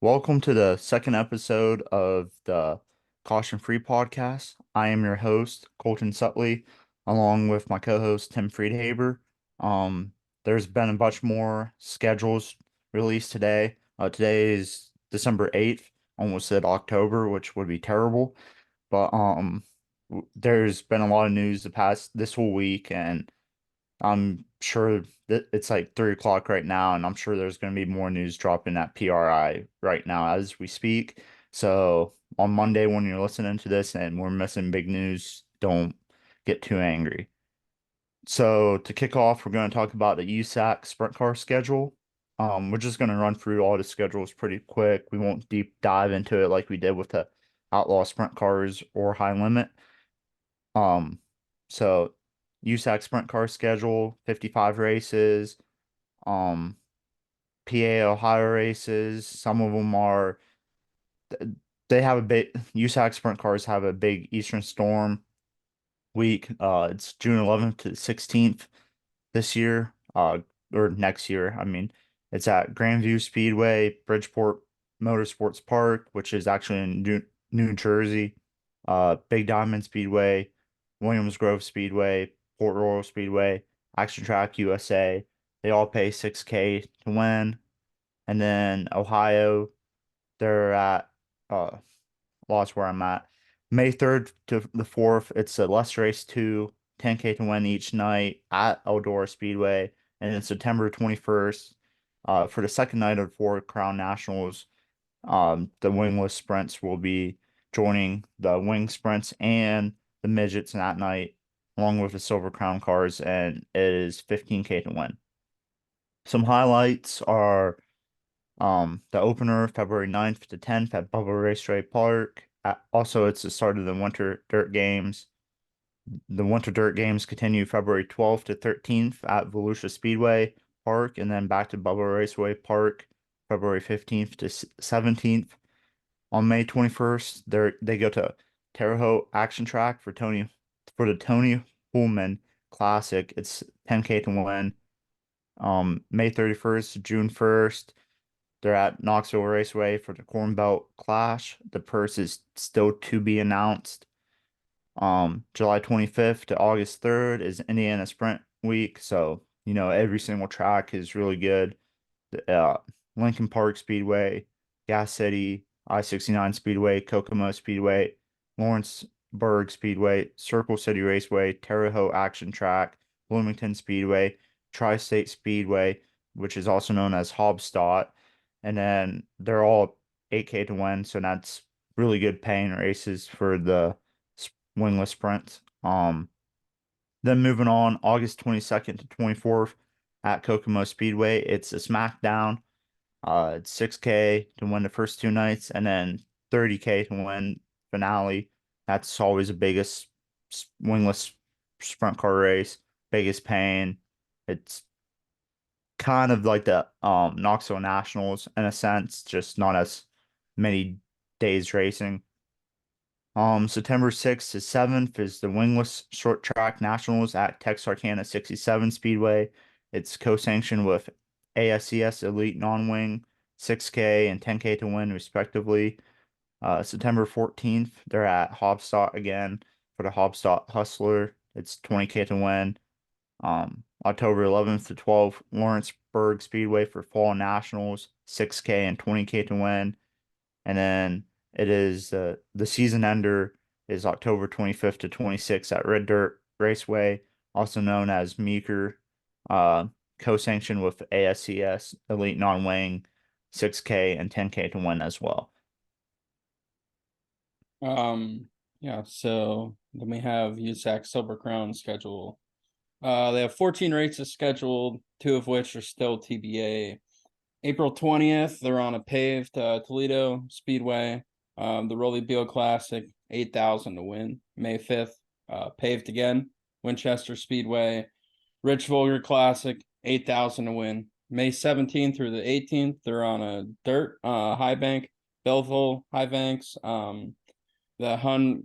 Welcome to the second episode of the Caution Free podcast. I am your host, Colton Sutley, along with my co-host Tim Friedhaber. Um, there's been a bunch more schedules released today. Today is December 8th, almost said October, which would be terrible. But there's been a lot of news this whole week, and I'm sure that it's like 3 o'clock right now, and I'm sure there's going to be more news dropping at PRI right now as we speak. So on Monday, when you're listening to this and we're missing big news, don't get too angry. So to kick off, we're going to talk about the USAC sprint car schedule. We're just going to run through all the schedules pretty quick. We won't deep dive into it like we did with the Outlaw sprint cars or high limit. Um, so USAC sprint car schedule, 55 races, um, PA Ohio races. Some of them are they have a big USAC sprint cars have a big Eastern Storm week. It's June 11th to 16th this year, or next year. I mean, it's at Grandview Speedway, Bridgeport Motorsports Park, which is actually in New Jersey, Big Diamond Speedway, Williams Grove Speedway, Port Royal Speedway, Action Track USA. They all pay 6K to win. And then Ohio, they're at lost where I'm at. May 3rd to the 4th, it's a less race 2, 10K to win each night at Eldora Speedway. And then September 21st, for the second night of the Four Crown Nationals, the wingless sprints will be joining the wing sprints and the midgets that night, along with the Silver Crown cars, and it is 15K to win. Some highlights are the opener, February 9th to 10th at Bubba Raceway Park. Also, it's the start of the Winter Dirt Games. The Winter Dirt Games continue February 12th to 13th at Volusia Speedway Park, and then back to Bubba Raceway Park, February 15th to 17th. On May 21st, they go to Terre Haute Action Track for the Tony Pullman Classic. It's 10K to win. May 31st to June 1st. They're at Knoxville Raceway for the Corn Belt Clash. The purse is still to be announced. July 25th to August 3rd is Indiana Sprint Week. So, every single track is really good. Uh, Lincoln Park Speedway, Gas City, I-69 Speedway, Kokomo Speedway, Lawrenceburg Speedway, Circle City Raceway, Terre Haute Action Track, Bloomington Speedway, Tri-State Speedway, which is also known as Hobstadt. And then they're all 8K to win, so that's really good paying races for the wingless sprints. Then moving on, August 22nd to 24th at Kokomo Speedway, it's a SmackDown. It's 6K to win the first two nights, and then 30K to win finale. That's always the biggest wingless sprint car race, biggest paying. It's kind of like the Knoxville Nationals in a sense, just not as many days racing. September 6th to 7th is the Wingless Short Track Nationals at Texarkana 67 Speedway. It's co-sanctioned with ASCS Elite Non-Wing, 6K and 10K to win respectively. September 14th, they're at Hobstadt again for the Hobstadt Hustler. It's 20K to win. October 11th to 12th, Lawrenceburg Speedway for Fall Nationals, 6K and 20K to win. And then it is the season ender is October 25th to 26th at Red Dirt Raceway, also known as Meeker, co-sanctioned with ASCS Elite Non-Wing, 6K and 10K to win as well. Yeah, so then we have USAC Silver Crown schedule. They have 14 races scheduled, 2 of which are still TBA. April 20th, they're on a paved Toledo Speedway. The Rolly Beal Classic, 8,000 to win. May 5th, paved again, Winchester Speedway. Rich Volger Classic, 8,000 to win. May 17th through the 18th, they're on a dirt high bank, Belleville High Banks. The Hun,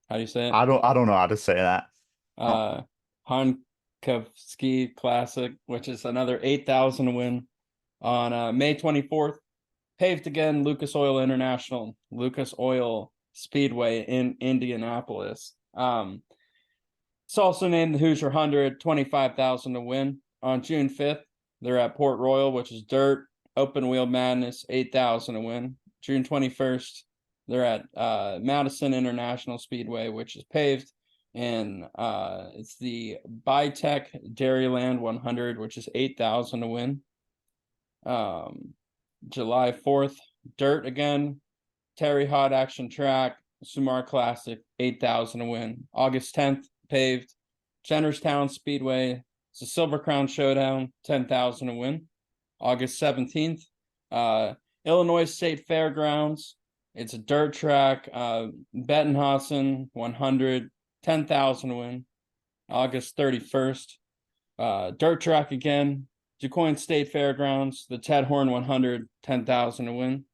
how do you say it? I don't know how to say that. Hunkowski Classic, which is another 8,000 to win. On May 24th, paved again, Lucas Oil Speedway in Indianapolis. It's also named the Hoosier 100, 25,000 to win. On June 5th, they're at Port Royal, which is dirt, open wheel madness, 8,000 to win. June 21st, they're at Madison International Speedway, which is paved, and it's the Bitech Dairyland 100, which is 8,000 to win. July 4th, dirt again, Terry Hot Action Track, Sumar Classic, 8,000 to win. August 10th, paved, Jennerstown Speedway, it's a Silver Crown Showdown, 10,000 to win. August 17th, Illinois State Fairgrounds, it's a dirt track, Bettenhausen 100, 10,000 to win. August 31st, dirt track again, DuQuoin State Fairgrounds, the Ted Horn 100, 10,000 to win.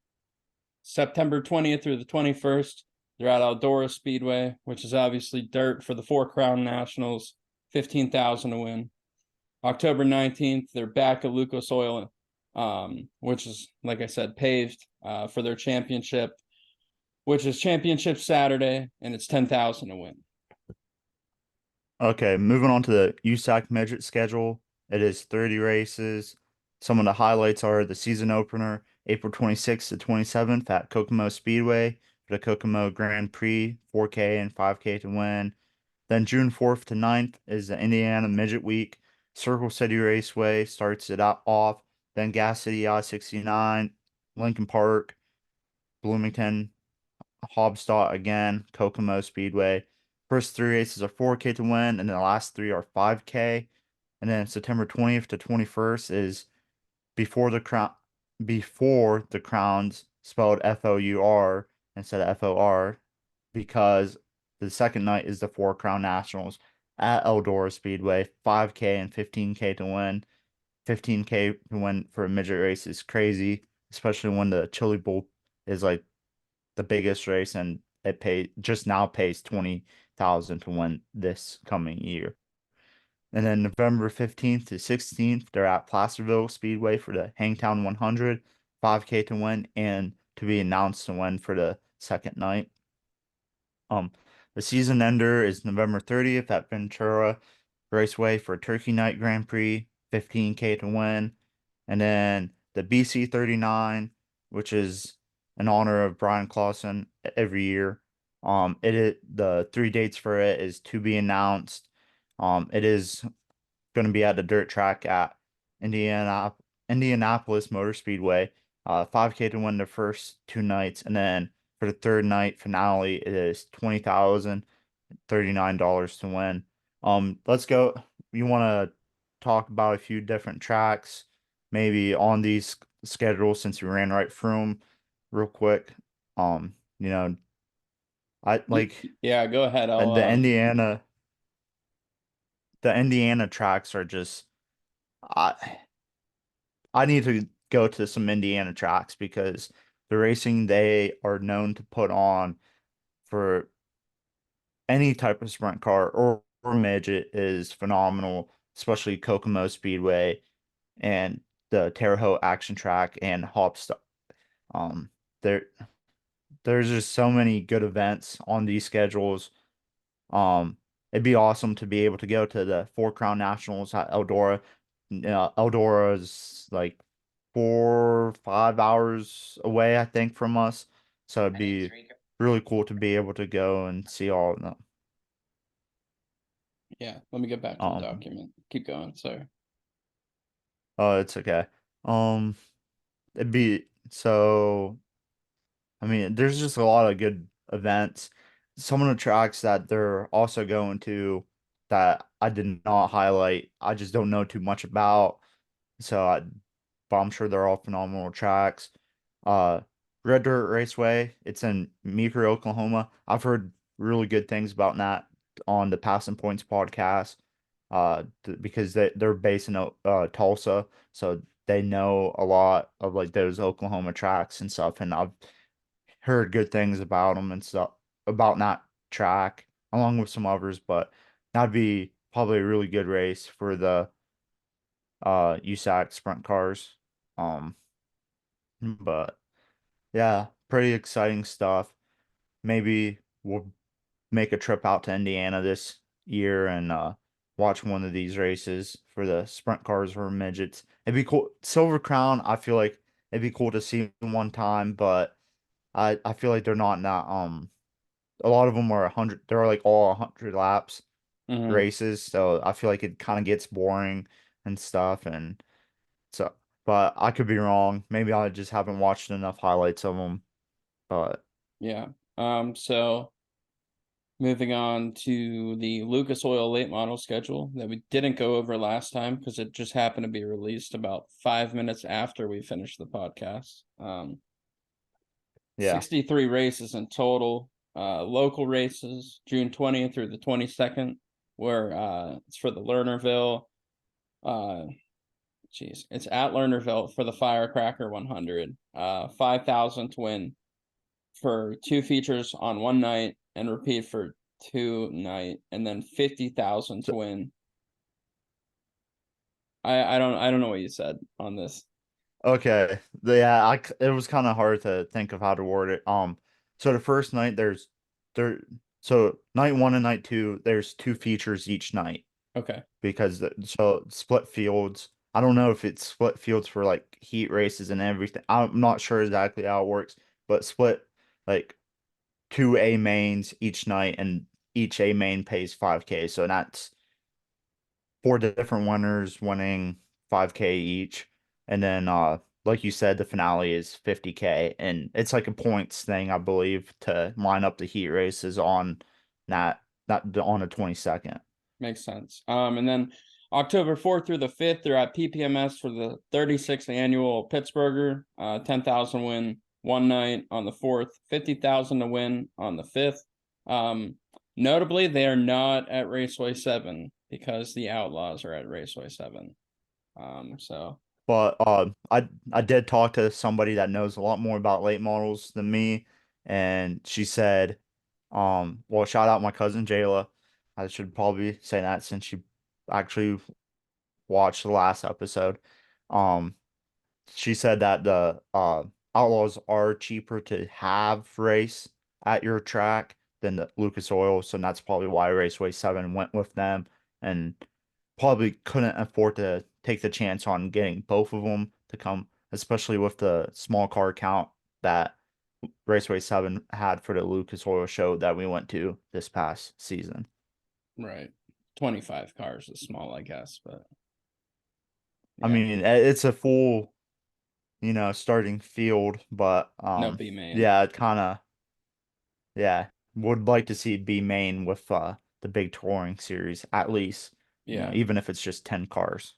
September 20th through the 21st, they're at Eldora Speedway, which is obviously dirt for the Four Crown Nationals, 15,000 to win. October 19th, they're back at Lucas Oil, which is, like I said, paved for their championship, which is Championship Saturday, and it's 10,000 to win. Okay, moving on to the USAC midget schedule. It is 30 races. Some of the highlights are the season opener, April 26th to 27th at Kokomo Speedway for the Kokomo Grand Prix, 4K and 5K to win. Then June 4th to 9th is the Indiana Midget Week. Circle City Raceway starts it out off. Then Gas City I-69, Lincoln Park, Bloomington, Hobstadt again, Kokomo Speedway. First three races are 4K to win, and the last three are 5K. And then September 20th to 21st is before the crowns spelled FOUR instead of FOR, because the second night is the Four Crown Nationals at Eldora Speedway, 5K and 15K to win. 15K to win for a midget race is crazy, especially when the Chili Bowl is like the biggest race, and it pays 20,000 to win this coming year. And then November 15th to 16th, they're at Placerville Speedway for the Hangtown 100, 5K to win, and to be announced to win for the second night. The season ender is November 30th at Ventura Raceway for Turkey Night Grand Prix, 15K to win. And then the BC 39, which is in honor of Brian Clausen every year. The three dates for it is to be announced. It is going to be at the dirt track at Indianapolis Motor Speedway. 5K to win the first two nights, and then for the third night finale, it is $20,039 to win. Let's go. You want to talk about a few different tracks, maybe on these schedules since we ran right through them real quick. You know, I like Yeah, go ahead. The Indiana tracks are just I I need to go to some Indiana tracks because the racing they are known to put on for any type of sprint car or midget is phenomenal, especially Kokomo Speedway and the Terre Haute Action Track and Hopstop. Um, there there's just so many good events on these schedules. Um, it'd be awesome to be able to go to the Four Crown Nationals at Eldora. Eldora is like 4 or 5 hours away, I think, from us. So it'd be really cool to be able to go and see all of them. Yeah, let me get back to the document. Keep going, sorry. Oh, it's okay. Um, it'd be so. I mean, there's just a lot of good events. Some of the tracks that they're also going to that I did not highlight, I just don't know too much about. But I'm sure they're all phenomenal tracks. Uh, Red Dirt Raceway, it's in Meeker, Oklahoma. I've heard really good things about that on the Passing Points podcast. Because they're based in Tulsa, so they know a lot of like those Oklahoma tracks and stuff. And I've heard good things about them and stuff about that track, along with some others. But that'd be probably a really good race for the USAC sprint cars. Um, but Yeah, pretty exciting stuff. Maybe we'll make a trip out to Indiana this year and watch one of these races for the sprint cars or midgets. It'd be cool. Silver Crown, I feel like it'd be cool to see one time, but I feel like they're not a lot of them are 100, they're like all 100 laps Hmm. races, so I feel like it kind of gets boring and stuff, and so but I could be wrong. Maybe I just haven't watched enough highlights of them, but Yeah. So moving on to the Lucas Oil late model schedule that we didn't go over last time because it just happened to be released about 5 minutes after we finished the podcast. yeah. 63 races in total. Local races, June 20th through the 22nd, where it's for the Lernerville. Uh, it's at Lernerville for the Firecracker 100. 5,000 to win for two features on one night and repeat for two night, and then 50,000 to So, win. I don't know what you said on this. okay. Yeah, it was kind of hard to think of how to word it. So the first night there so night one and night two, there's two features each night Okay. because so split fields. I don't know if it's split fields for like heat races and everything. I'm not sure exactly how it works, but split like two A mains each night and each A main pays 5K. So that's four different winners winning 5K each. And then like you said, the finale is 50K and it's like a points thing, I believe, to line up the heat races on that on the 22nd. Makes sense. And then October 4th through the 5th, they're at PPMS for the 36th annual Pittsburgher. 10,000 win one night on the 4th, 50,000 to win on the 5th. Notably, they are not at Raceway 7 because the Outlaws are at Raceway 7. So But I did talk to somebody that knows a lot more about late models than me, and she said, well, shout out my cousin Jayla. I should probably say that since she actually watched the last episode. Um, she said that the Outlaws are cheaper to have race at your track than the Lucas Oil, so that's probably why Raceway 7 went with them and probably couldn't afford to take the chance on getting both of them to come, especially with the small car count that Raceway 7 had for the Lucas Oil show that we went to this past season. right, 25 cars is small, I guess, but I yeah, mean, it's a full, starting field, but no B main. yeah, it kind of yeah, would like to see it be main with the big touring series at least, Yeah. even if it's just 10 cars.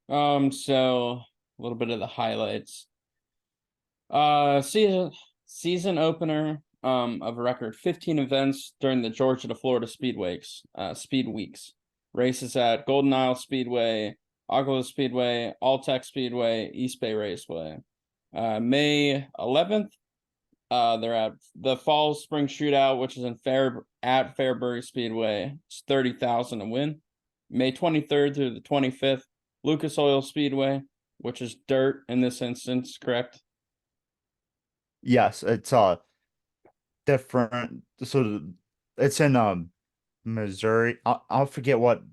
So a little bit of the highlights. Season opener of a record 15 events during the Georgia to Florida speed weeks. Races at Golden Isle Speedway, Outlaws Speedway, Alltech Speedway, East Bay Raceway. May 11th, they're at the Fall Spring Shootout, which is at Fairbury Speedway. It's 30,000 to win. May 23rd through the 25th, Lucas Oil Speedway, which is dirt in this instance, correct? Yes, it's different. So it's in Missouri. I'll forget what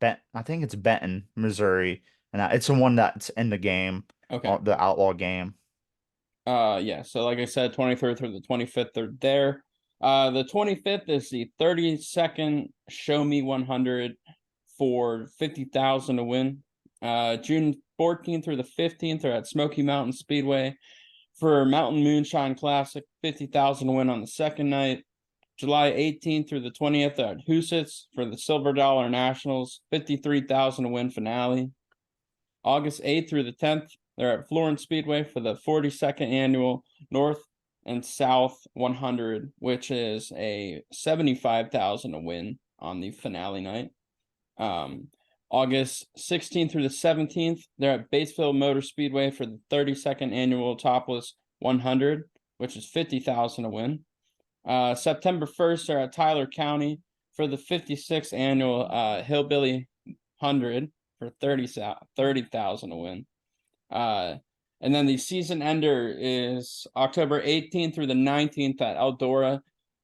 I think it's Benton, Missouri, and it's the one that's in the game, Okay. the Outlaw game. Yeah, so like I said, 23rd through the 25th, they're there. The 25th is the 30-second Show Me 100 for 50,000 to win. June 14th through the 15th are at Smoky Mountain Speedway for Mountain Moonshine Classic, 50,000 to win on the second night. July 18th through the 20th are at Housat's for the Silver Dollar Nationals, 53,000 to win finale. August 8th through the 10th, they're at Florence Speedway for the 42nd annual North and South 100, which is a 75,000 to win on the finale night. August 16th through the 17th, they're at Batesville Motor Speedway for the 32nd annual Topless 100, which is 50,000 to win. September 1st, they're at Tyler County for the 56th annual Hillbilly 100 for 30,000 to win. And then the season ender is October 18th through the 19th at Eldora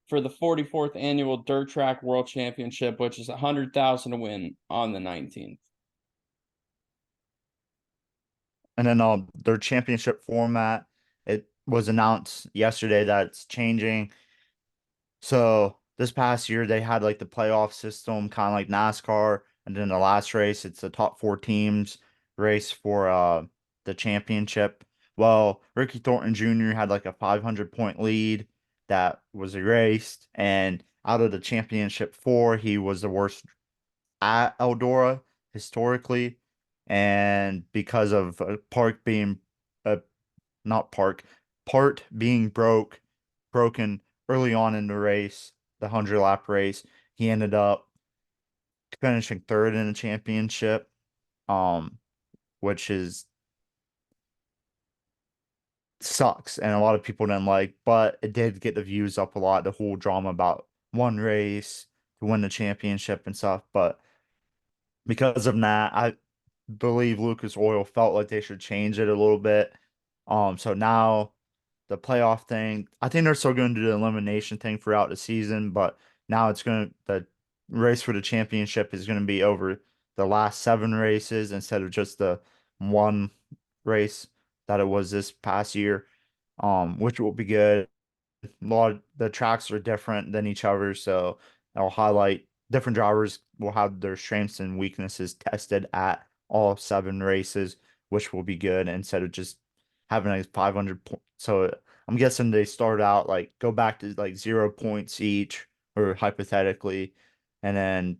for the 44th annual Dirt Track World Championship, which is 100,000 to win on the 19th. And then their championship format, it was announced yesterday that it's changing. So this past year they had like the playoff system, kind of like NASCAR, and then the last race, it's the top four teams race for the championship. Well, Ricky Thornton Jr. had like a 500-point lead that was erased, and out of the championship four, he was the worst at Eldora historically, and because of Park being uh, not Park part being broken early on in the race, the 100-lap race, he ended up finishing third in the championship, um, which is sucks, and a lot of people didn't like, but it did get the views up a lot. The whole drama about one race to win the championship and stuff, but because of that, I believe Lucas Oil felt like they should change it a little bit. So now the playoff thing, I think they're still going to do the elimination thing throughout the season, but now the race for the championship is going to be over the last seven races instead of just the one race that it was this past year, which will be good. A lot of the tracks are different than each other, so I'll highlight different drivers will have their strengths and weaknesses tested at all seven races, which will be good instead of just having like 500 points. So I'm guessing they start out like go back to like 0 points each, or hypothetically, and then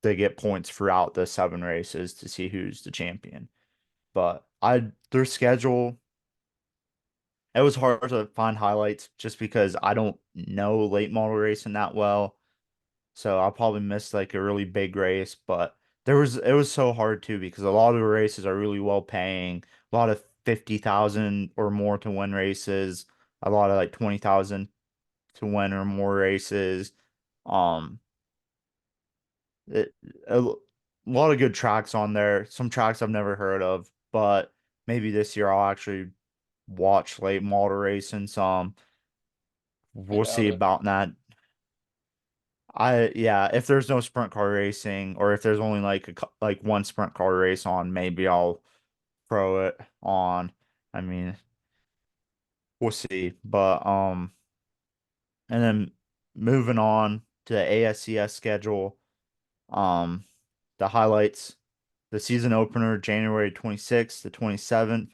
they get points throughout the seven races to see who's the champion. But their schedule, it was hard to find highlights just because I don't know late model racing that well. So I'll probably miss like a really big race, but it was so hard too because a lot of the races are really well paying, a lot of 50,000 or more to win races, a lot of like 20,000 to win or more races. Um, it, a lot of good tracks on there. Some tracks I've never heard of, but maybe this year I'll actually watch late model racing some. I We'll doubt see it. about that. Yeah, if there's no sprint car racing, or if there's only like like one sprint car race on, maybe I'll throw it on. I mean, we'll see. But and then moving on to the ASCS schedule, um, the highlights, the season opener January 26th to 27th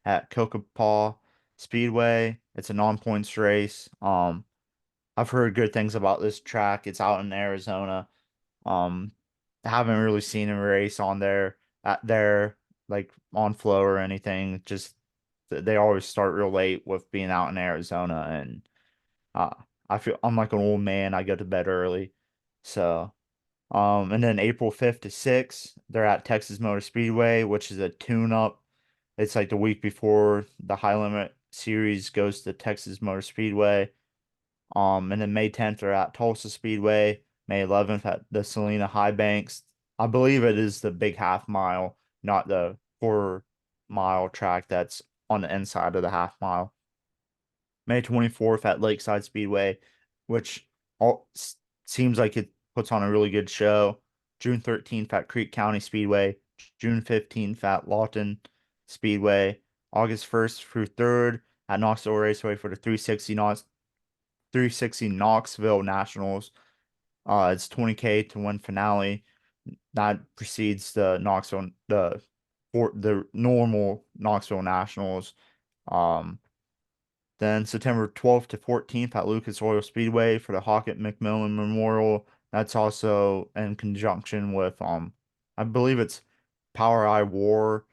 at Paw Speedway. It's a non-points race. I've heard good things about this track. It's out in Arizona. Um, I haven't really seen a race on there like on flow or anything. Just they always start real late with being out in Arizona, and uh, I feel I'm like an old man. I go to bed early, so and then April 5th to 6th, they're at Texas Motor Speedway, which is a tune-up. It's like the week before the High Limit Series goes to Texas Motor Speedway. And then May 10th are at Tulsa Speedway, May 11th at the Salina High Banks. I believe it is the big half mile, not the 4 mile track that's on the inside of the half mile. May 24th at Lakeside Speedway, which seems like it puts on a really good show. June 13th at Creek County Speedway, June 15th at Lawton Speedway, August 1st through 3rd at Knoxville Raceway for the 360 Knoxville Nationals. It's 20K to win finale. That precedes the normal Knoxville Nationals. Um, then September 12th to 14th at Lucas Oil Speedway for the Hockett McMillan Memorial. That's also in conjunction with I believe it's Power Eye War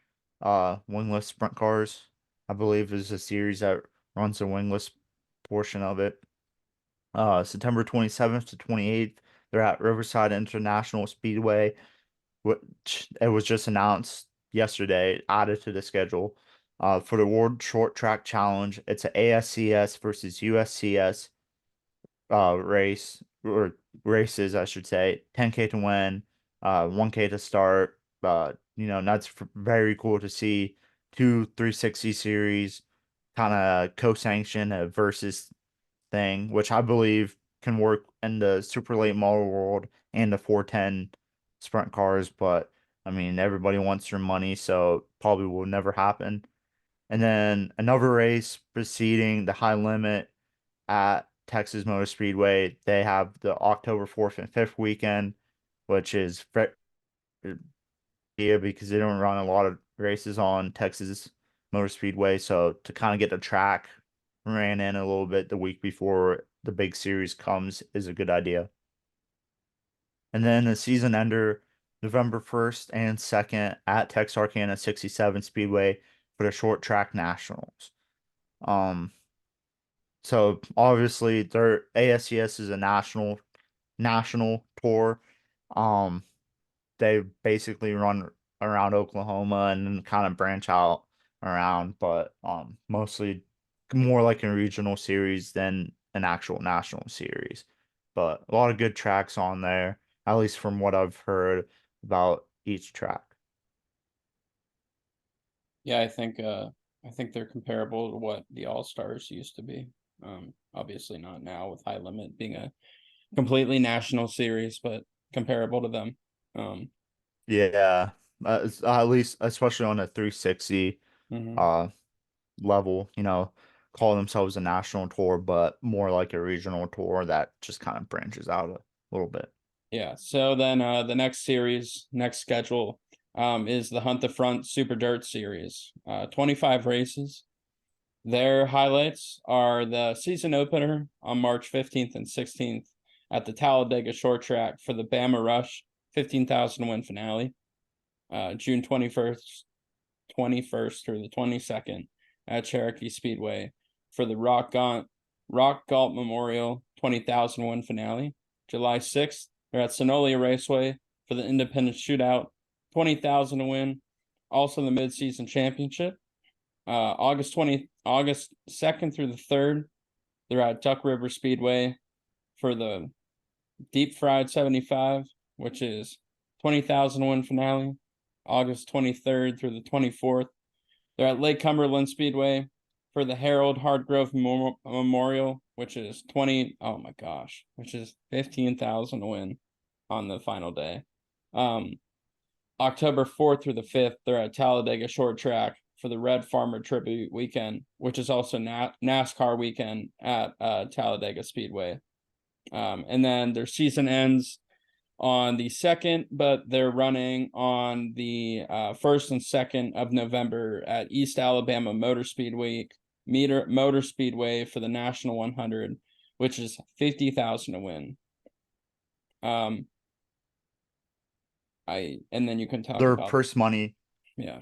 wingless sprint cars. I believe is a series that runs the wingless portion of it. September 27th to 28th, they're at Riverside International Speedway, which it was just announced yesterday, added to the schedule. For the World Short Track Challenge, it's a ASCS versus USCS race, or races, I should say. 10K to win, 1K to start. That's very cool to see two 360 series, kind of co-sanction a versus thing, which I believe can work in the super late model world and the 410 sprint cars. But I mean, everybody wants their money, so probably will never happen. And then another race preceding the high limit at Texas Motor Speedway. They have the October 4th and 5th weekend, which is because they don't run a lot of races on Texas Motor Speedway. So to kind of get the track ran in a little bit the week before the big series comes is a good idea. And then the season ender, November 1st and 2nd at Texarkana 67 Speedway for the short track nationals. Um, so obviously their ASCS is a national tour. Um, they basically run around Oklahoma and then kind of branch out around, but mostly more like a regional series than an actual national series. But a lot of good tracks on there, at least from what I've heard about each track. Yeah, I think they're comparable to what the All Stars used to be. Obviously not now with High Limit being a completely national series, but comparable to them. Um, Yeah, at least especially on a 360 mhm. uh level, call themselves a national tour, but more like a regional tour that just kind of branches out a little bit. Yeah. So then the next series, next schedule, is the Hunt the Front Super Dirt Series. 25 races. Their highlights are the season opener on March 15th and 16th at the Talladega Short Track for the Bama Rush 15,000 win finale. June 21st through the 22nd at Cherokee Speedway for the Rock Galt Memorial 20,000 win finale. July 6th, they're at Sonolia Raceway for the Independent Shootout 20,000 to win. Also the midseason championship. August 2nd through the 3rd, they're at Duck River Speedway for the Deep Fried 75, which is 20,000 win finale. August 23rd through the 24th, they're at Lake Cumberland Speedway for the Harold Hardgrove Memorial, which is which is 15,000 to win on the final day. October 4th through the 5th, they're at Talladega Short Track for the Red Farmer Tribute Weekend, which is also NASCAR weekend at Talladega Speedway. And then their season ends on the 2nd, but they're running on the 1st and 2nd of November at East Alabama Motor Speedway for the National 100, which is 50,000 to win. And then you can talk Their about, purse money, yeah.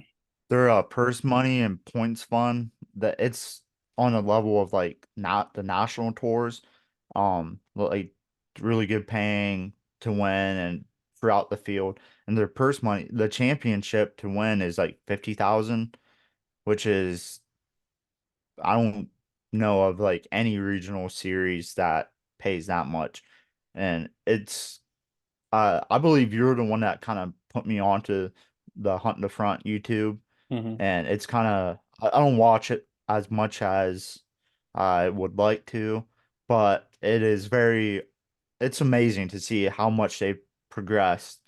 their purse money and points fund, that it's on a level of like not the national tours, like really good paying to win and throughout the field. And their purse money, the championship to win is like 50,000, which is I don't know of like any regional series that pays that much. And it's I believe you're the one that kind of put me onto the Hunt in the Front YouTube, Mm-hmm. and it's kind of I don't watch it as much as I would like to, but it's amazing to see how much they've progressed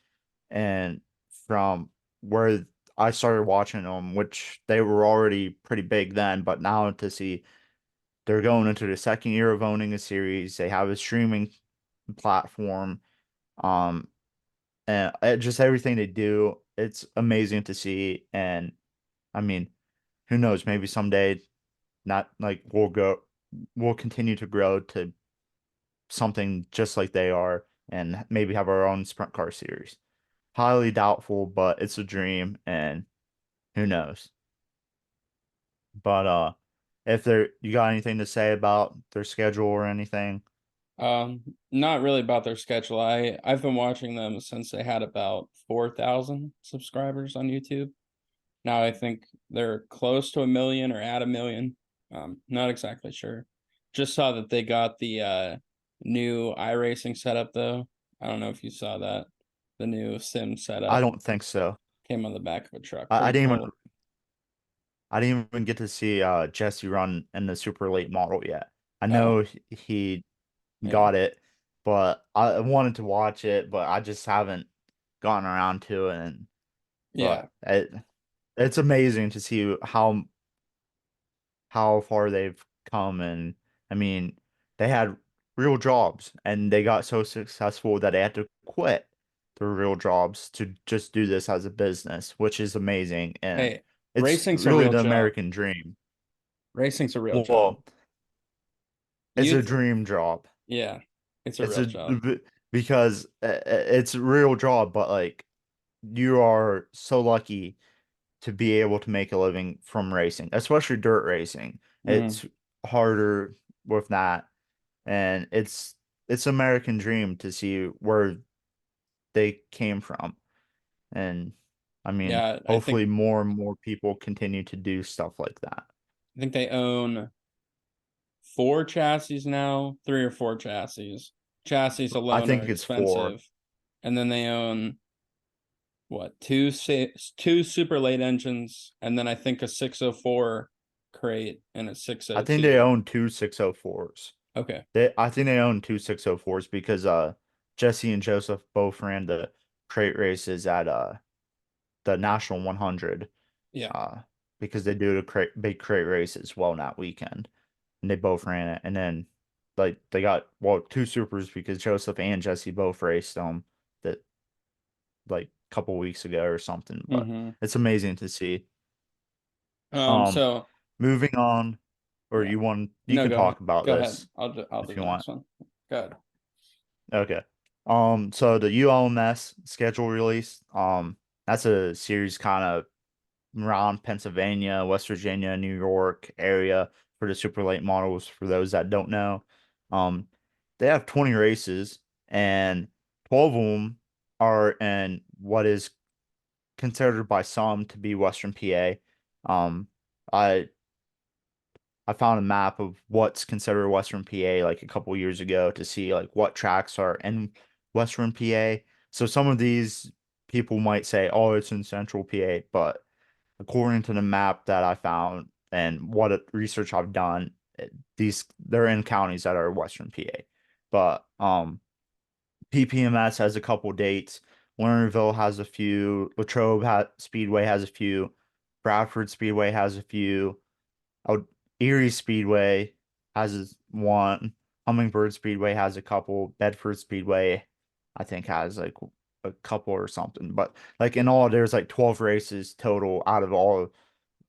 and from where I started watching them, which they were already pretty big then, but now to see they're going into the second year of owning a series, they have a streaming platform, um, and just everything they do, it's amazing to see. And I mean, who knows? Maybe someday, not like we'll continue to grow to something just like they are, and maybe have our own sprint car series. Highly doubtful, but it's a dream, and who knows? But if you got anything to say about their schedule or anything? Not really about their schedule. I've been watching them since they had about 4,000 subscribers on YouTube. Now I think they're close to a million or at a million. Not exactly sure. Just saw that they got the new iRacing setup though. I don't know if you saw that. The new sim I setup don't think so. came on the back of a truck. I Pretty didn't even cool. I didn't even get to see Jesse run in the super late model yet. I Oh, know he yeah, got it, but I wanted to watch it, but I just haven't gotten around to it. And yeah. but it's amazing to see how far they've come. And I mean, they had real jobs and they got so successful that they had to quit their real jobs to just do this as a business, which is amazing. And Hey, it's racing's a really real the job. American dream. Racing's a real job. Well, it's a Youth, dream job. yeah, it's a It's real a job. because it's a real job, but like you are so lucky to be able to make a living from racing, especially dirt racing. Hmm. It's harder with that, and it's American dream to see where they came from. And I mean, Yeah, hopefully more and more people continue to do stuff like that. I think they own four chassis now, three or four chassis. Chassis I alone are think it's four. expensive, and then they own what two super late engines, and then I think a 604 crate and a I think they 602. own two 604s. Okay, I think they own two 604s because Jesse and Joseph both ran the crate races at the National 100 yeah. uh because they do the big crate race as well that weekend, and they both ran it. And then like they got two supers because Joseph and Jesse both raced them that like a couple weeks ago or something. But Mm-hmm. it's amazing to see. Um, So moving on, or yeah. you No, can go ahead. talk about Go ahead. this I'll do if you the want. next one. Go ahead. Okay. So the ULMS schedule release, that's a series kind of around Pennsylvania, West Virginia, New York area for the super late models. For those that don't know, um, they have 20 races, and 12 of them are in what is considered by some to be Western PA. Um, I I found a map of what's considered Western PA like a couple years ago to see like what tracks are in Western PA. So some of these people might say, "Oh, it's in Central PA," but according to the map that I found and research I've done, they're in counties that are Western PA. But PPMS has a couple dates. Lernerville has a few. Speedway has a few. Bradford Speedway has a few. Oh, Erie Speedway has one. Hummingbird Speedway has a couple. Bedford Speedway, I think, has like a couple or something. But like in all, there's like 12 races total out of all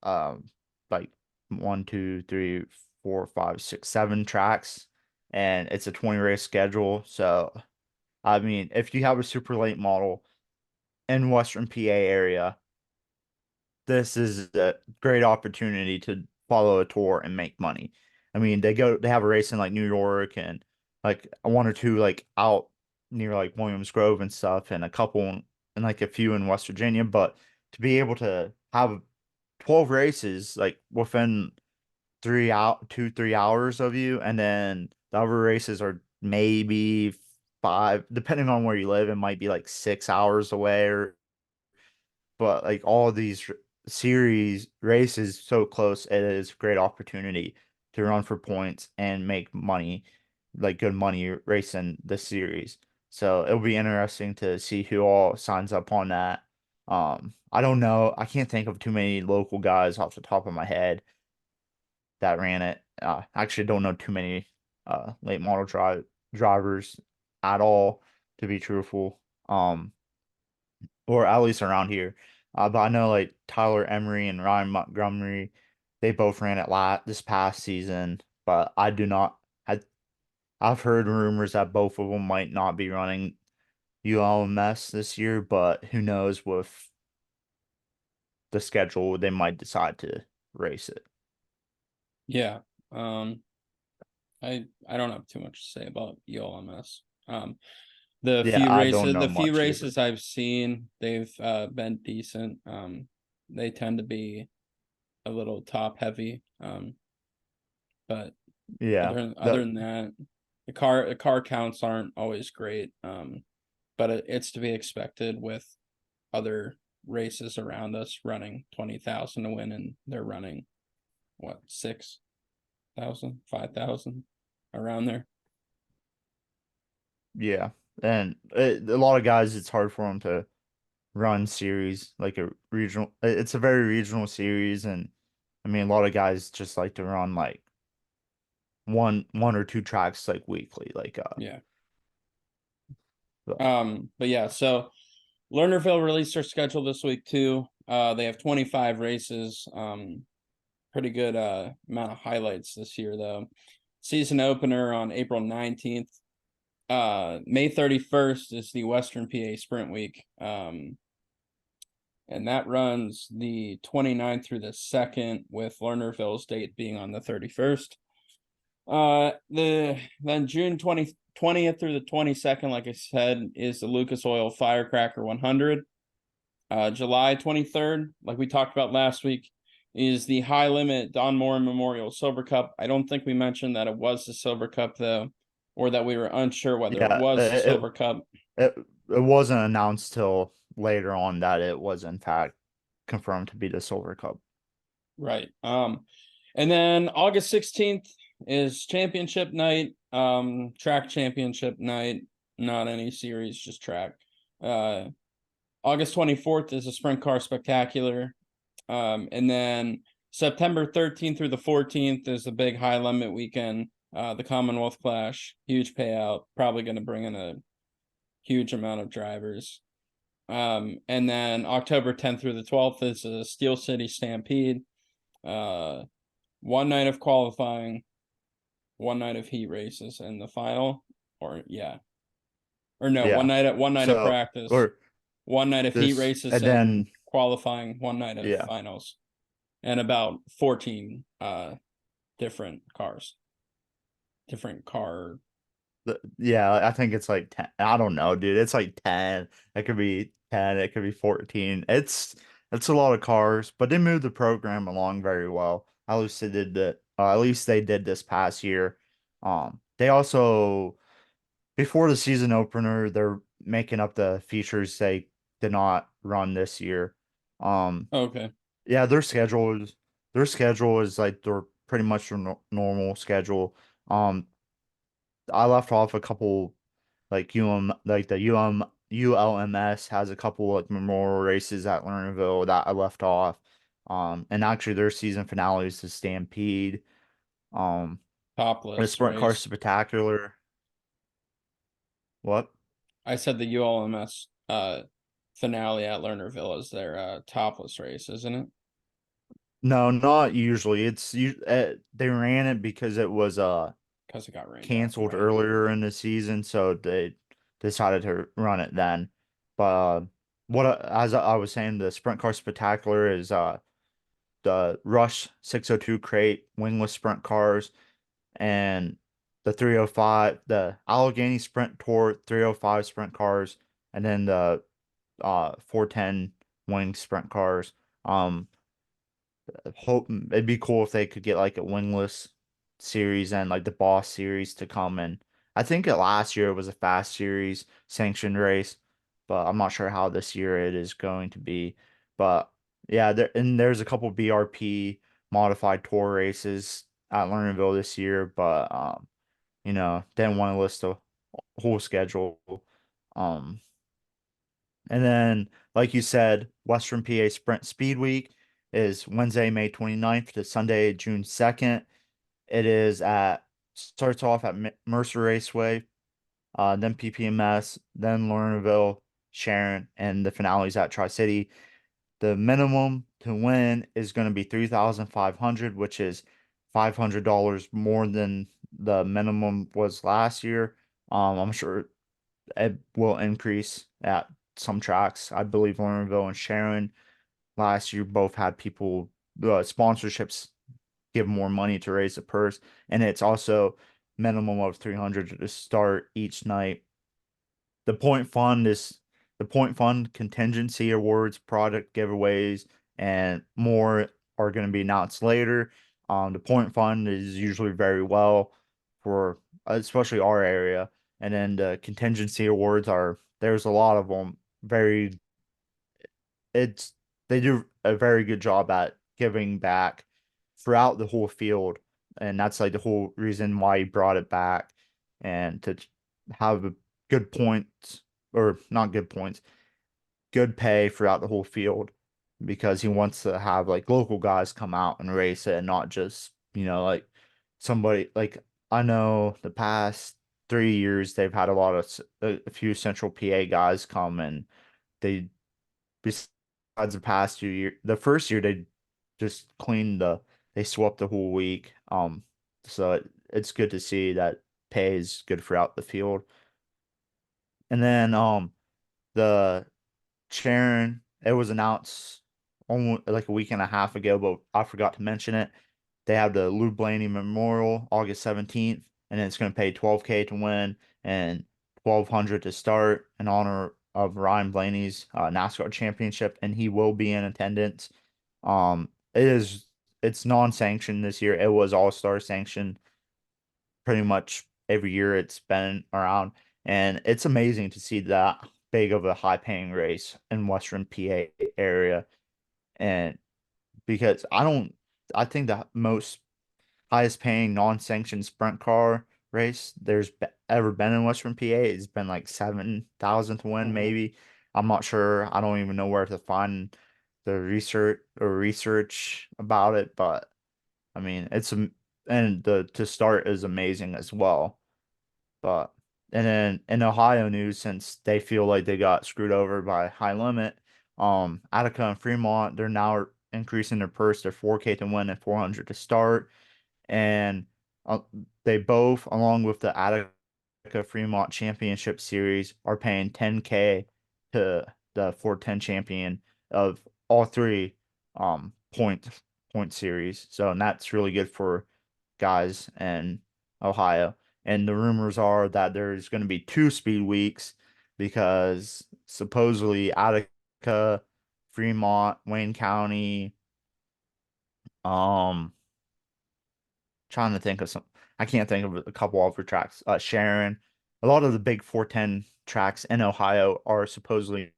um like one, two, three, four, five, six, seven tracks, and it's a 20 race schedule. So I mean, if you have a super late model in Western PA area, this is a great opportunity to follow a tour and make money. I mean, they have a race in like New York and like one or two like out near like Williams Grove and stuff, and a couple and like a few in West Virginia. But to be able to have 12 races like within 3 hours of you, and then the other races are maybe five, depending on where you live, it might be like 6 hours away. Or but like all of these series races so close, it is a great opportunity to run for points and make money, like good money racing the series. So it'll be interesting to see who all signs up on that. I don't know. I can't think of too many local guys off the top of my head that ran it. I actually don't know too many late model drivers at all, to be truthful. Or at least around here. But I know like Tyler Emery and Ryan Montgomery, they both ran it this past season. But I do not. I've heard rumors that both of them might not be running ULMS this year, but who knows with the schedule, they might decide to race it. Yeah. Um, I don't have too much to say about ULMS. Yeah, I don't know The few much either. races I've seen, they've been decent. They tend to be a little top heavy. But Yeah, other than that, the car counts aren't always great. But it's to be expected with other races around us running 20,000 to win, and they're running what, 6,000, 5,000 around there. Yeah, and a lot of guys, it's hard for them to run series like a regional. It's a very regional series, and I mean, a lot of guys just like to run like one or two tracks like weekly, like Yeah. but But yeah, so Lernerville released their schedule this week too. They have 25 races. Pretty good amount of highlights this year though. Season opener on April 19th. May 31st is the Western PA Sprint Week. And that runs the 29th through the 2nd, with Lernerville's date being on the 31st. Then June 20th through the 22nd, like I said, is the Lucas Oil Firecracker 100. July 23rd, like we talked about last week, is the High Limit Don Moore Memorial Silver Cup. I don't think we mentioned that it was the Silver Cup though, or that we were unsure whether it yeah, was the Silver Cup. it wasn't announced till later on that it was in fact confirmed to be the Silver Cup. Right. And then August 16th is championship night, track championship night, not any series, just track. August 24th is a sprint car spectacular. And then September 13th through the 14th is the big high limit weekend, the Commonwealth Clash, huge payout, probably going to bring in a huge amount of drivers. And then October 10th through the 12th is a Steel City Stampede. One night of qualifying, one night of heat races, and the final, or yeah, or no, Yeah. one night of So practice, or one night of heat this races and and then qualifying, one night of yeah. finals, and about 14 different cars, different car. Yeah, I think it's like 10. I don't know, dude. It's like 10. It could be 10. It could be 14. It's a lot of cars, but they moved the program along very well. At least they did that. At least they did this past year. They also before the season opener, they're making up the features they did not run this year. Um, Okay. yeah, their schedule is like they're pretty much their normal schedule. Um, I left off a couple like like the ULMS has a couple like memorial races at Lernerville that I left off. And actually their season finale is the Stampede. Um, the Topless Sprint Car race. Spectacular. What? I said the ULMS finale at Lernerville is their topless race, isn't it? No, not usually. They ran it because it was Because it got rained out, canceled right? earlier in the season, so they decided to run it then. But as I was saying, the Sprint Car Spectacular is the Rush 602 crate wingless sprint cars and the 305, the Allegheny Sprint Tour 305 sprint cars, and then the 410 wing sprint cars. Um, hope it'd be cool if they could get like a wingless series and like the boss series to come in. I think it last year it was a fast series sanctioned race, but I'm not sure how this year it is going to be. But yeah, there's a couple BRP modified tour races at Lernerville this year, but didn't want to list the whole schedule. Um, and then, like you said, Western PA Sprint Speed Week is Wednesday, May 29th to Sunday, June 2nd. It is starts off at Mercer Raceway, then PPMS, then Lernerville, Sharon, and the finales at Tri-City. The minimum to win is going to be 3,500, which is $500 more than the minimum was last year. I'm sure it will increase at some tracks. I believe Lernerville and Sharon last year both had people sponsorships give more money to raise the purse, and it's also minimum of 300 to start each night. The point fund contingency awards, product giveaways, and more are going to be announced later. The point fund is usually very well for especially our area, and then the contingency awards there's a lot of them, very it's they do a very good job at giving back throughout the whole field, and that's like the whole reason why he brought it back, and to have a good points or not good points, good pay throughout the whole field because he wants to have like local guys come out and race it and not just, like somebody like I know the past 3 years they've had a lot of a few Central PA guys come and they besides the past 2 years, the first year they just they swept the whole week. So it's good to see that pay is good throughout the field. And then the Sharon, it was announced almost like a week and a half ago, but I forgot to mention it. They have the Lou Blaney Memorial August 17th, and it's going to pay 12K to win and 1,200 to start in honor of Ryan Blaney's NASCAR championship, and he will be in attendance. It's non-sanctioned this year. It was all-star sanctioned pretty much every year it's been around, and it's amazing to see that big of a high-paying race in Western PA area, and because I think the most highest paying non-sanctioned sprint car race ever been in Western PA has been like 7,000 to win, Mhm. maybe. I'm not sure. I don't even know where to find the research about it, but I mean, and the to start is amazing as well. But and then in Ohio news, since they feel like they got screwed over by High Limit, Attica and Fremont, they're now increasing their purse to 4K to win and 400 to start, and uh, they both, along with the Attica Fremont Championship Series, are paying 10K to the 410 champion of all three point series. So, and that's really good for guys in Ohio. And the rumors are that there's going to be two speed weeks because supposedly Attica, Fremont, Wayne County, um, trying to think of some. I can't think of a couple other tracks. Sharon, a lot of the big 410 tracks in Ohio are supposedly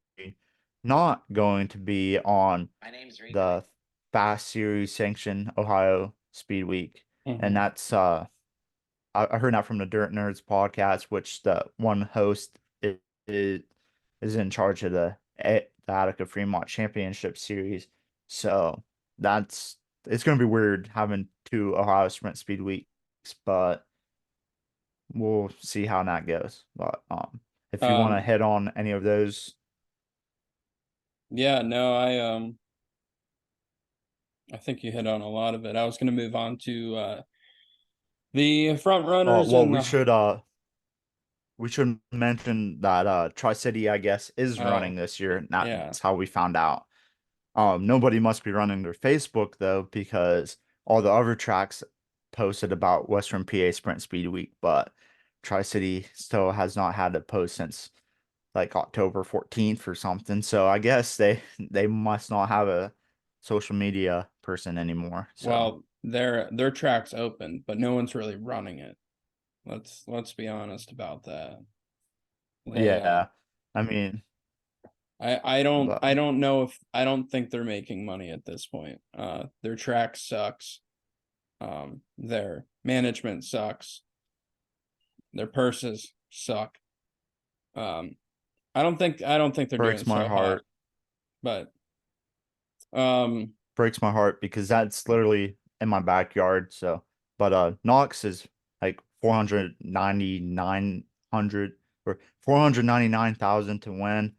not going to be on the Fast Series sanctioned Ohio Speed Week, and Mhm. that's I heard that from the Dirt Nerds podcast, which the one host is, is in charge of the Attica Fremont Championship Series. So that's it's going to be weird having two Ohio Sprint Speed weeks, but we'll see how that goes. But if you want to Um, hit on any of those, yeah, no, I think you hit on a lot of it. I was going to move on to the front runners well, and the we should mention that Tri-City, I guess, is running oh, this year. And yeah. that's how we found out. Nobody must be running their Facebook though, because all the other tracks posted about Western PA Sprint Speed Week, but Tri-City still has not had a post since like October 14th or something. So I guess they must not have a social media person anymore. So Well, their track's open, but no one's really running it. Let's be honest about that. They yeah, I mean, I but don't know if I don't think they're making money at this point. Their track sucks. Their management sucks. Their purses suck. Um, I don't think they're doing breaks my so hot, heart. but um Breaks my heart because that's literally in my backyard. So, but Knox is like 49900 or 499,000 to win.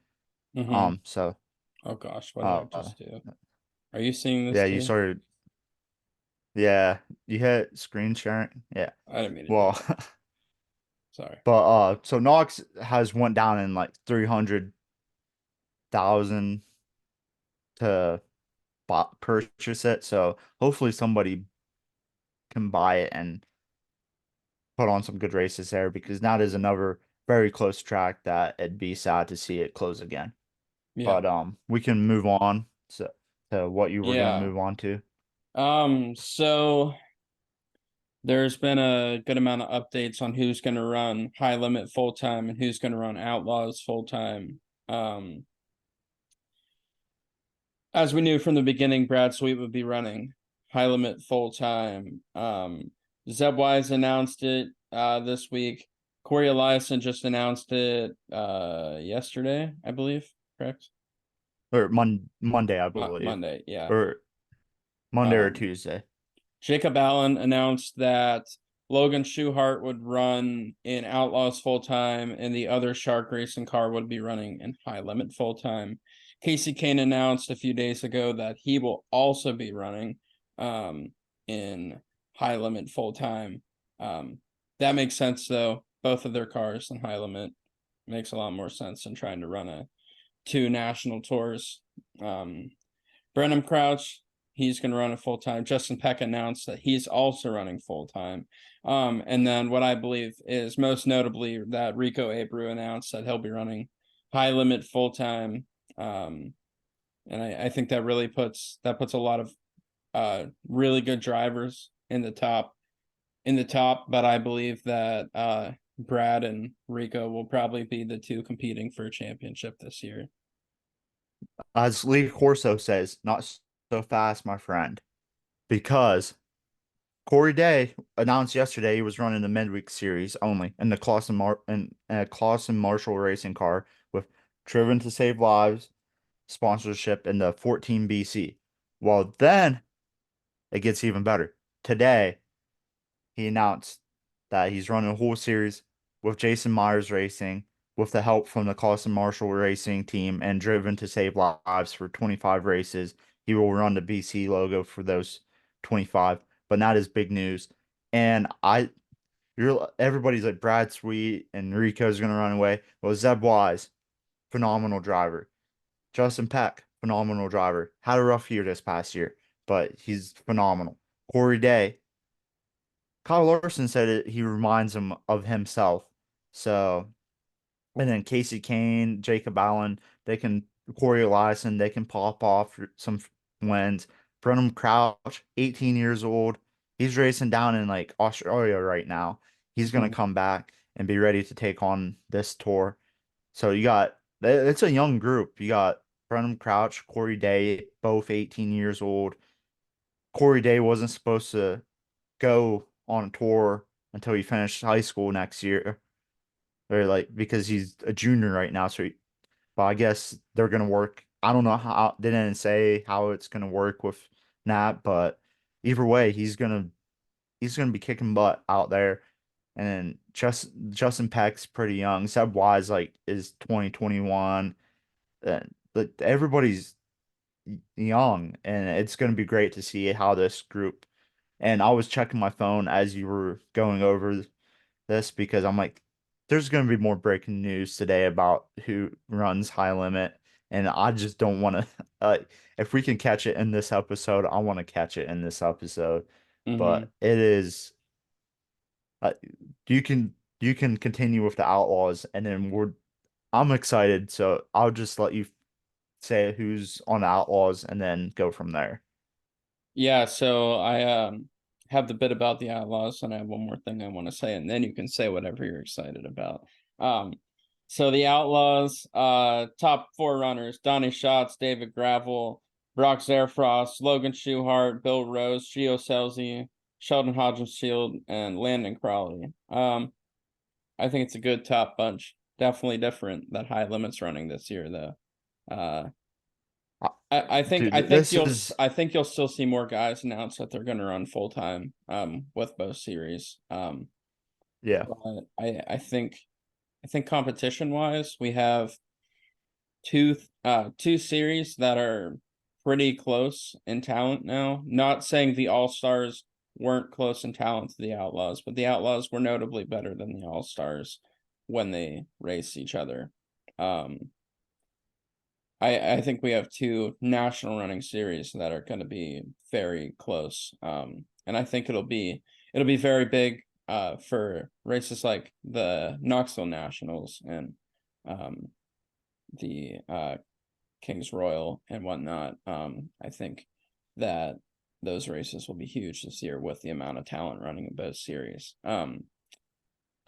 mhm. So Oh gosh, what did I uh just do? Are you seeing this yeah, you too? started yeah, you hit screen sharing. Yeah. I didn't mean to do Well, that. Sorry. but so Knox has went down in like 300,000 to purchase it. So hopefully somebody can buy it and put on some good races there because that is another very close track that it'd be sad to see it close again. Yeah. But we can move on to what you were gonna Yeah. move on to. So there's been a good amount of updates on who's going to run High Limit full time and who's going to run Outlaws full time. Um, as we knew from the beginning, Brad Sweet would be running high limit full time. Zeb Wise announced it this week. Corey Eliason just announced it yesterday, I believe. Correct? Or Monday, I believe, Monday, yeah. or Monday or Um, Tuesday. Jacob Allen announced that Logan Schuchart would run in Outlaws full time, and the other Shark Racing car would be running in High Limit full time. Casey Kane announced a few days ago that he will also be running in High Limit full time. That makes sense, though. Both of their cars in High Limit makes a lot more sense than trying to run two national tours. Brenham Crouch, he's going to run it full time. Justin Peck announced that he's also running full time. And then what I believe is most notably that Rico Abreu announced that he'll be running high limit full time. And I think that really puts a lot of really good drivers in the top. But I believe that Brad and Rico will probably be the two competing for a championship this year. As Lee Corso says, not so fast, my friend, because Corey Day announced yesterday he was running the midweek series only in the Clausen Marshall racing car with Driven to Save Lives sponsorship in the 14 BC. Well, then it gets even better. Today, he announced that he's running a whole series with Jason Myers Racing with the help from the Clausen Marshall Racing team and Driven to Save Lives for 25 races. He will run the BC logo for those 25, but that is big news. And everybody's like Brad Sweet and Rico's gonna run away. Well, Zeb Wise, phenomenal driver. Justin Peck, phenomenal driver. Had a rough year this past year, but he's phenomenal. Corey Day, Kyle Larson said he reminds him of himself. So, and then Casey Kane, Jacob Allen, Corey Eliason, they can pop off some wins. Brenham Crouch, 18 years old. He's racing down in like Australia right now. He's going to come back and be ready to take on this tour. So it's a young group. You got Brenham Crouch, Corey Day, both 18 years old. Corey Day wasn't supposed to go on a tour until he finished high school next year, or like because he's a junior right now. But I guess they're gonna work. I don't know how they didn't say how it's gonna work with Nat, but either way, he's gonna be kicking butt out there. And then Justin Peck's pretty young. Seb Wise is 2021. But everybody's young, and it's gonna be great to see how this group. And I was checking my phone as you were going over this because I'm like, there's going to be more breaking news today about who runs high limit. And I just don't want to, if we can catch it in this episode, I want to catch it in this episode. Mm-hmm. But it is, uh, you can, you can continue with the Outlaws and then I'm excited. So I'll just let you say who's on the Outlaws and then go from there. Yeah, so I have the bit about the Outlaws, and I have one more thing I want to say, and then you can say whatever you're excited about. Um, so the Outlaws, top four runners: Donnie Schatz, David Gravel, Brock Zairfrost, Logan Schuchart, Bill Rose, Gio Scelzi, Sheldon Hodgensfield, and Landon Crawley. I think it's a good top bunch. Definitely different that High Limits running this year, though. Uh, Dude, this is, I think you'll still see more guys announce that they're going to run full time with both series. yeah. But I think competition wise we have two series that are pretty close in talent now. Not saying the All-Stars weren't close in talent to the Outlaws, but the Outlaws were notably better than the All-Stars when they race each other. I think we have two national running series that are going to be very close. And I think it'll be very big for races like the Knoxville Nationals and the Kings Royal and whatnot. I think that those races will be huge this year with the amount of talent running in both series.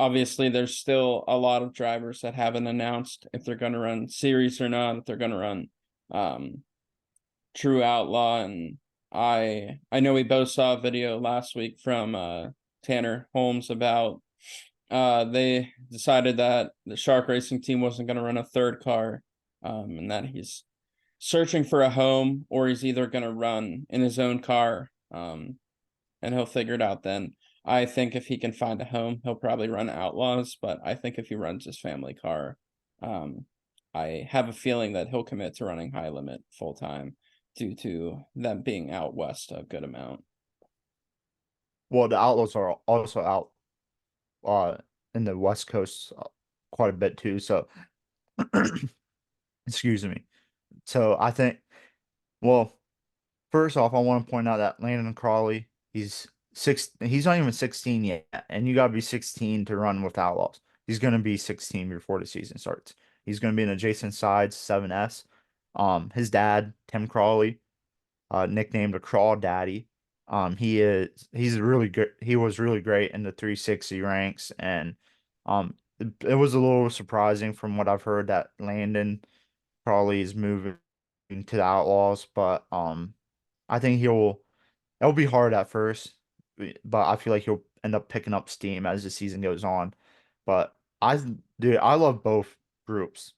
Obviously, there's still a lot of drivers that haven't announced if they're going to run series or not, if they're going to run true outlaw, and I know we both saw a video last week from Tanner Holmes about they decided that the Shark Racing team wasn't going to run a third car, and that he's searching for a home, or he's either going to run in his own car, and he'll figure it out then. I think if he can find a home, he'll probably run Outlaws, but I think if he runs his family car, um, I have a feeling that he'll commit to running High Limit full time due to them being out west a good amount. Well, the Outlaws are also out uh in the West Coast quite a bit too. So excuse me. So I think, well, first off, I want to point out that Landon Crawley, he's not even 16 yet, and you gotta be 16 to run with Outlaws. He's gonna be 16 before the season starts. He's gonna be in adjacent sides 7S. His dad, Tim Crawley, nicknamed a Crawl Daddy. He's really good. He was really great in the 360 ranks, and it was a little surprising from what I've heard that Landon Crawley is moving to the Outlaws, but I think it'll be hard at first, but I feel like he'll end up picking up steam as the season goes on. But I love both groups.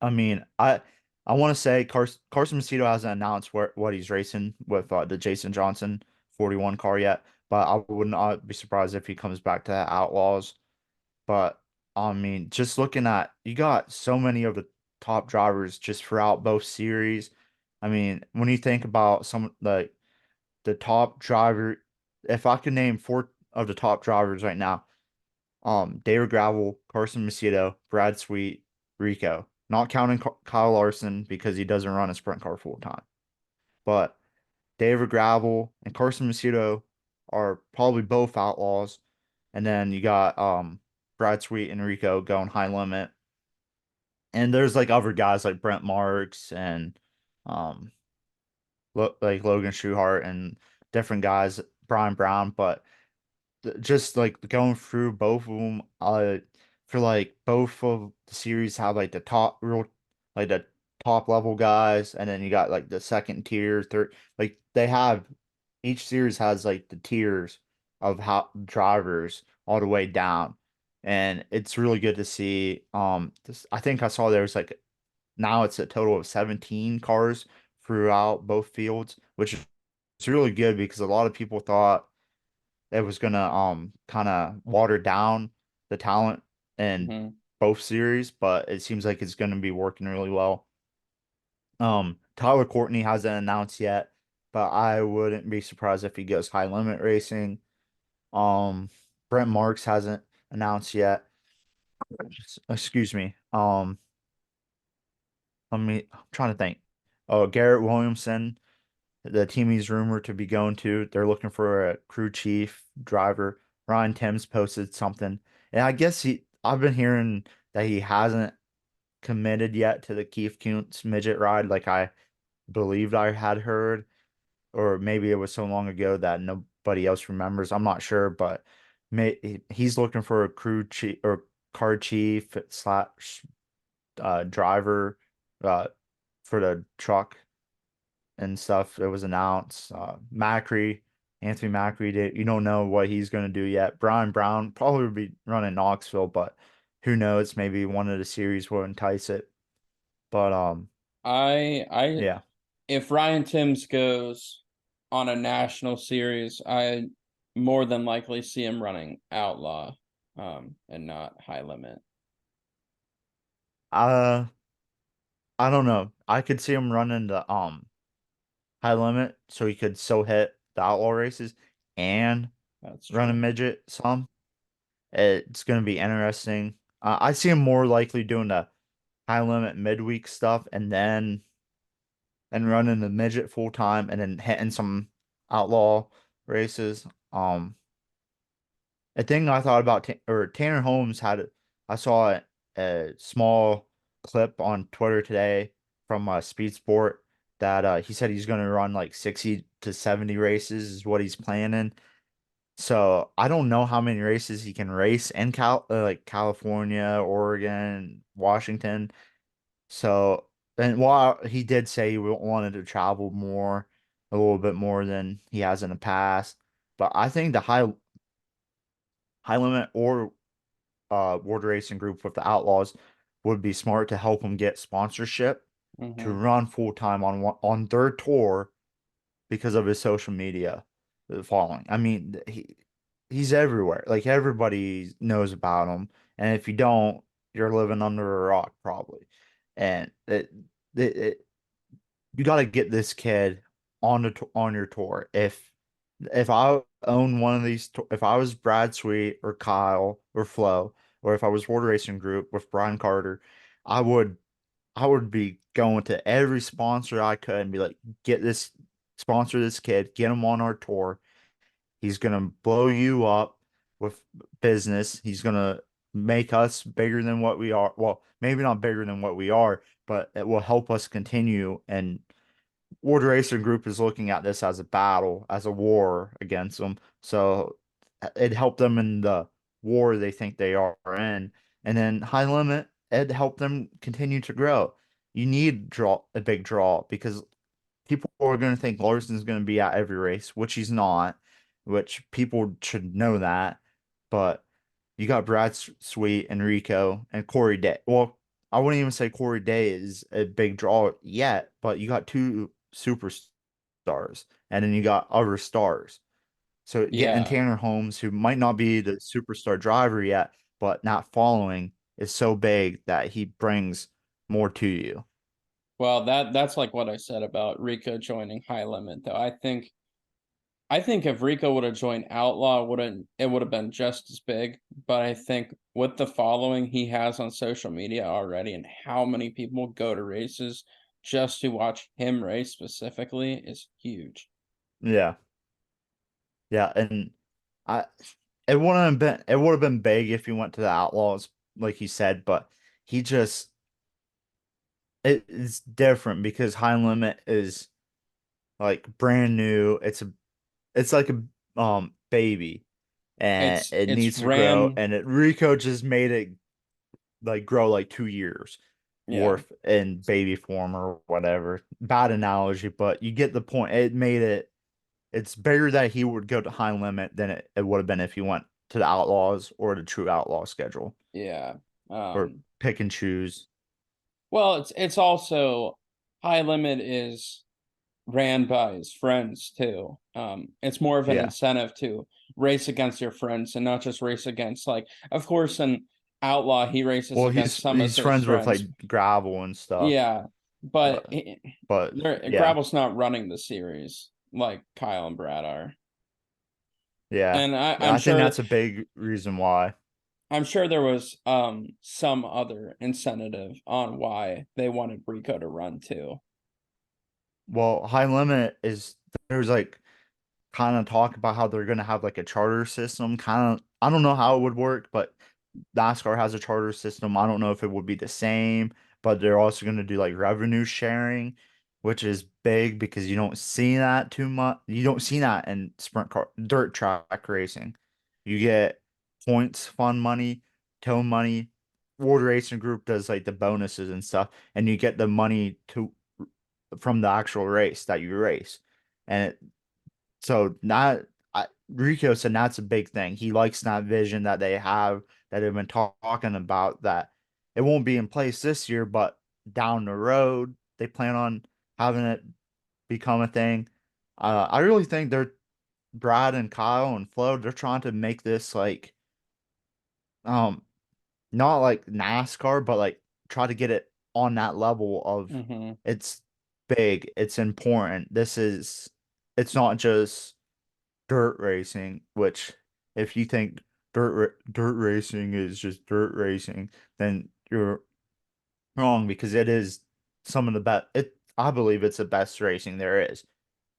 I mean, I want to say Carson Macedo hasn't announced what he's racing with the Jason Johnson 41 car yet, but I would not be surprised if he comes back to the Outlaws. But I mean, just looking at, you got so many of the top drivers just throughout both series. I mean, when you think about some like the top driver, if I could name four of the top drivers right now, David Gravel, Carson Macedo, Brad Sweet, Rico. Not counting Kyle Larson because he doesn't run a sprint car full time. But David Gravel and Carson Macedo are probably both outlaws. And then you got Brad Sweet and Rico going high limit. And there's like other guys like Brent Marks and um like Logan Schuhart and different guys, Brian Brown, but just like going through both of them, for like both of the series have like the top real like the top level guys, and then you got like the second tier, third, like they have each series has like the tiers of how drivers all the way down, and it's really good to see. I think I saw there's like now it's a total of 17 cars throughout both fields, which is really good because a lot of people thought it was gonna kind of water down the talent in Mm-hmm. both series, but it seems like it's gonna be working really well. Tyler Courtney hasn't announced yet, but I wouldn't be surprised if he goes high limit racing. Um, Brent Marks hasn't announced yet. Excuse me. I'm trying to think. Oh, Garrett Williamson, the team he's rumored to be going to. They're looking for a crew chief driver. Ryan Timms posted something, and I guess I've been hearing that he hasn't committed yet to the Keith Kuntz midget ride, like I believed I had heard, or maybe it was so long ago that nobody else remembers. I'm not sure, but he's looking for a crew chief or car chief slash driver uh, for the truck and stuff. It was announced. Anthony Macri, you don't know what he's going to do yet. Brian Brown probably would be running Knoxville, but who knows? Maybe one of the series will entice it. But I yeah, if Ryan Timms goes on a national series, I more than likely see him running Outlaw, and not High Limit. uh, I don't know. I could see him running the high limit, so he could still hit the outlaw races and That's run a true. midget some. It's going to be interesting. I see him more likely doing the high limit midweek stuff and running the midget full time and then hitting some outlaw races. A thing I thought about or Tanner Holmes I saw a small clip on Twitter today from Speed Sport that he said he's going to run like 60 to 70 races is what he's planning. So I don't know how many races he can race in like California, Oregon, Washington. So and while he did say he wanted to travel more, a little bit more than he has in the past, but I think the high limit or World Racing Group with the Outlaws would be smart to help him get sponsorship to Hmm. run full time on their tour because of his social media following. I mean, he's everywhere. Like everybody knows about him, and if you don't, you're living under a rock probably. And it you got to get this kid on on your tour. If I own one of these, if I was Brad Sweet or Kyle or Flo, or if I was World Racing Group with Brian Carter, I would I would be going to every sponsor I could and be like, get this sponsor this kid, get him on our tour. He's gonna blow you up with business. He's gonna make us bigger than what we are. Well, maybe not bigger than what we are, but it will help us continue. And World Racing Group is looking at this as a battle, as a war against them. So it helped them in the war they think they are in. And then High Limit, it helped them continue to grow. You need a big draw because people are going to think Larson's going to be at every race, which he's not, which people should know that. But you got Brad Sweet, Enrico, and Corey Day. Well, I wouldn't even say Corey Day is a big draw yet, but you got two superstars, and then you got other stars. So getting Yeah. Tanner Holmes, who might not be the superstar driver yet, but not following, is so big that he brings more to you. Well, that's like what I said about Rico joining High Limit, though. I think if Rico would have joined Outlaw, would have been just as big. But I think with the following he has on social media already and how many people go to races just to watch him race specifically is huge. Yeah. Yeah, and I it would have been big if he went to the Outlaws, like he said, but he just it's different because High Limit is like brand new. It's like a baby and it It's needs to grow ran, and Rico just made it like grow like 2 years yeah, worth in baby form or whatever. Bad analogy, but you get the point. It's bigger that he would go to High Limit than it would have been if he went to the Outlaws or the True Outlaw schedule yeah. or Um, pick and choose. well, it's also High Limit is ran by his friends too. It's more of an Yeah. incentive to race against your friends and not just race against like, of course, in Outlaw he races Well, against some of he's his friends with like friends. gravel and stuff, Yeah, but but but yeah, Gravel's not running the series like Kyle and Brad are, yeah. and I think that's a big reason why. I'm sure there was some other incentive on why they wanted Rico to run too. Well, High Limit is there's like kind of talk about how they're gonna have like a charter system. Kind of, I don't know how it would work, but NASCAR has a charter system. I don't know if it would be the same, but they're also gonna do like revenue sharing, which is big because you don't see that too much. You don't see that in dirt track racing. You get points, fund money, tow money. World Racing Group does like the bonuses and stuff, and you get the money to from the actual race that you race. And so not Rico said that's a big thing. He likes that vision that they have that they've been talking about that it won't be in place this year, but down the road they plan on having it become a thing. I really think they're Brad and Kyle and Flo, they're trying to make this like um not like NASCAR, but like try to get it on that level of Hmm. it's big, it's important. It's not just dirt racing, which if you think dirt racing is just dirt racing, then you're wrong because it is some of the best. I believe it's the best racing there is.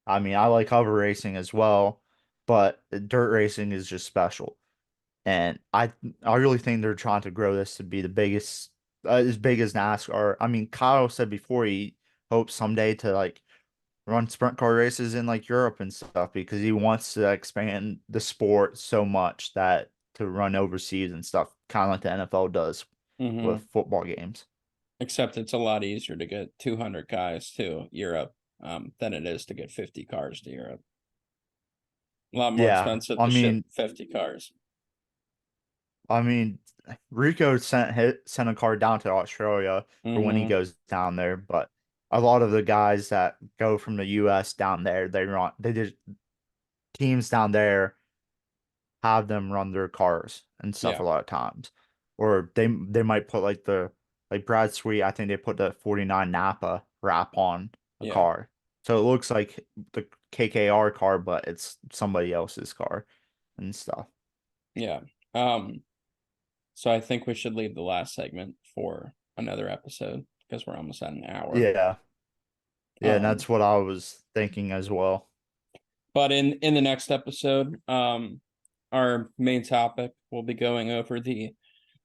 I mean, I like hover racing as well, but dirt racing is just special. And I really think they're trying to grow this to be the biggest, as big as NASCAR. I mean, Kyle said before he hopes someday to like run sprint car races in like Europe and stuff because he wants to expand the sport so much that to run overseas and stuff, kind of like the NFL does with Hmm. football games. Except it's a lot easier to get 200 guys to Europe than it is to get 50 cars to Europe. A lot more Yeah, expensive I to ship mean, 50 cars. I mean, Rico sent a car down to Australia for when he Mm-hmm. goes down there, but a lot of the guys that go from the U.S. down there, they did teams down there have them run their cars and stuff Yeah, a lot of times, or they might put like Brad Sweet. I think they put the 49 Napa wrap on a yeah, car, so it looks like the KKR car, but it's somebody else's car and stuff. yeah. Um, so I think we should leave the last segment for another episode because we're almost at an hour. Yeah, yeah, and Um, that's what I was thinking as well. but in the next episode, our main topic will be going over the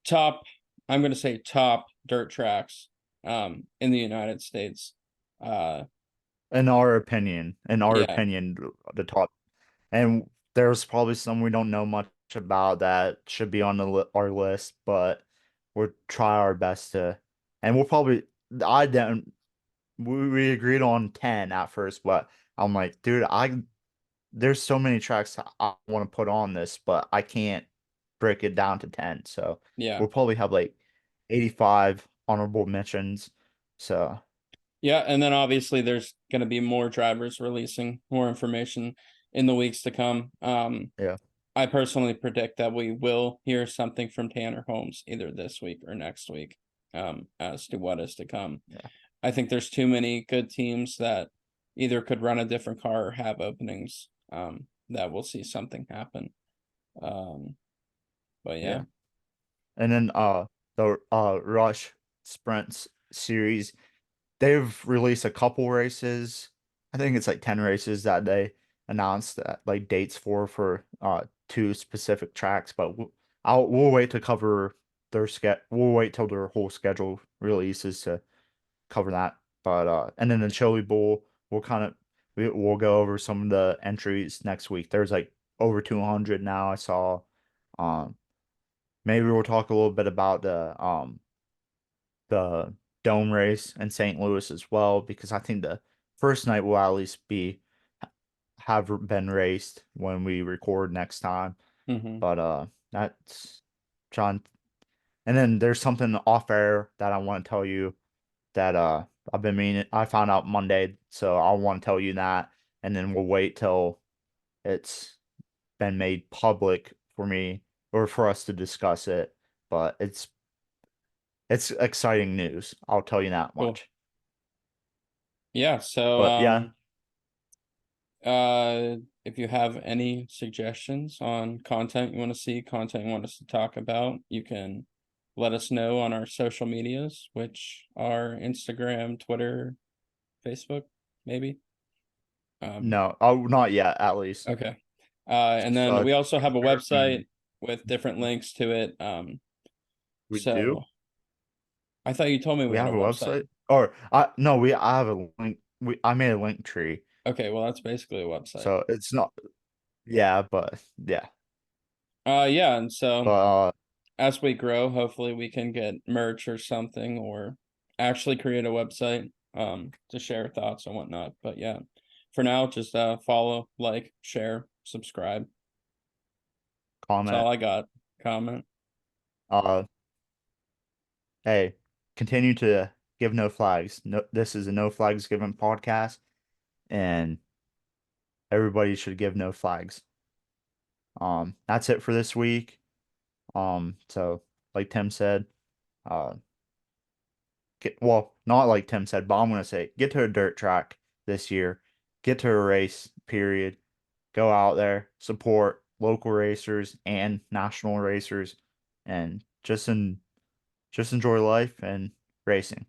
top, I'm going to say top dirt tracks in the United States. Uh, In our yeah, opinion, the top, and there's probably some we don't know much about that should be on our list, but we'll try our best to, and we'll probably, I don't, we agreed on 10 at first, but I'm like, dude, there's so many tracks I want to put on this, but I can't break it down to 10. So yeah, we'll probably have like 85 honorable mentions. So yeah. And then obviously there's going to be more drivers releasing more information in the weeks to come. yeah, I personally predict that we will hear something from Tanner Holmes either this week or next week, as to what is to come. yeah, I think there's too many good teams that either could run a different car or have openings, that we'll see something happen. Um, but yeah. yeah. And then the Rush Sprints series, they've released a couple races. I think it's like 10 races that they announced that like dates for two specific tracks, but we'll wait to cover we'll wait till their whole schedule releases to cover that. But and then the Chili Bowl, we'll go over some of the entries next week. There's like over 200 now I saw. Um maybe we'll talk a little bit about the dome race in St. Louis as well, because I think the first night will at least be have been raced when we record next time. Hmm. But that's John. And then there's something off air that I want to tell you that I've been meaning I found out Monday, so I want to tell you that, and then we'll wait till it's been made public for me or for us to discuss it. But it's exciting news. I'll tell you that Cool. much. Yeah. So, But yeah, if you have any suggestions on content you want to see, content you want us to talk about, you can let us know on our social medias, which are Instagram, Twitter, Facebook, maybe. Um, no, oh, not yet, at least. okay. And Just then we also have a Twitter website and with different links to it. we do. So I thought you told me we We had a have a website. website, or I no, we I have a link. I made a link tree, Okay, well that's basically a website. so it's not. Yeah, but yeah, Yeah, and but so as we grow, hopefully we can get merch or something or actually create a website to share thoughts and whatnot. But yeah, for now, just follow, like, share, subscribe. That's all comment. I got. Comment. Uh, hey, continue to give no flags. No, this is a no flags given podcast, and everybody should give no flags. That's it for this week. So like Tim said, uh, well, not like Tim said, but I'm gonna say get to a dirt track this year, get to a race, period. Go out there, support local racers and national racers, and just enjoy life and racing.